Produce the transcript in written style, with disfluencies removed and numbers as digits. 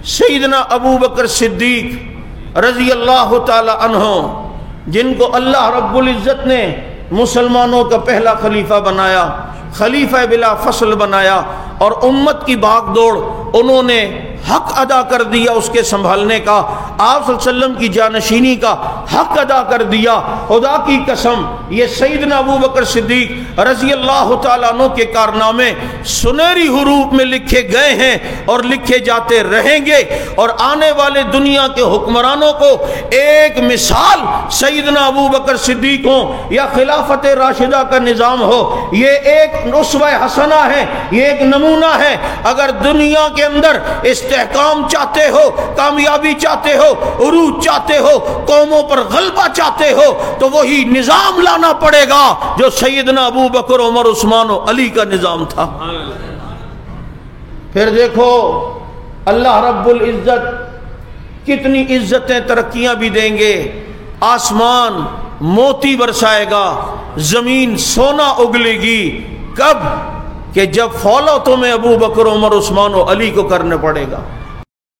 سیدنا ابو بکر صدیق رضی اللہ تعالی عنہ، جن کو اللہ رب العزت نے مسلمانوں کا پہلا خلیفہ بنایا، خلیفہ بلا فصل بنایا، اور امت کی بھاگ دوڑ انہوں نے حق ادا کر دیا اس کے سنبھالنے کا، آپ صلی اللہ علیہ وسلم کی جانشینی کا حق ادا کر دیا۔ خدا کی قسم یہ سیدنا ابو بکر صدیق رضی اللہ تعالیٰ عنہ کے کارنامے سنہری حروف میں لکھے گئے ہیں اور لکھے جاتے رہیں گے، اور آنے والے دنیا کے حکمرانوں کو ایک مثال سیدنا ابو بکر صدیق ہوں یا خلافت راشدہ کا نظام ہو، یہ ایک اسوہ حسنہ ہے، یہ ایک نمونہ ہے۔ اگر دنیا کے اندر استحکام چاہتے ہو، کامیابی چاہتے ہو، عروج چاہتے ہو، قوموں پر غلبہ چاہتے ہو، تو وہی نظام لانا پڑے گا جو سیدنا ابو بکر، عمر، عثمان و علی کا نظام تھا۔ پھر دیکھو اللہ رب العزت کتنی عزتیں، ترقیاں بھی دیں گے۔ آسمان موتی برسائے گا، زمین سونا اگلے گی۔ کب؟ کہ جب فالو تمہیں ابو بکر، عمر، عثمان و علی کو کرنا پڑے گا۔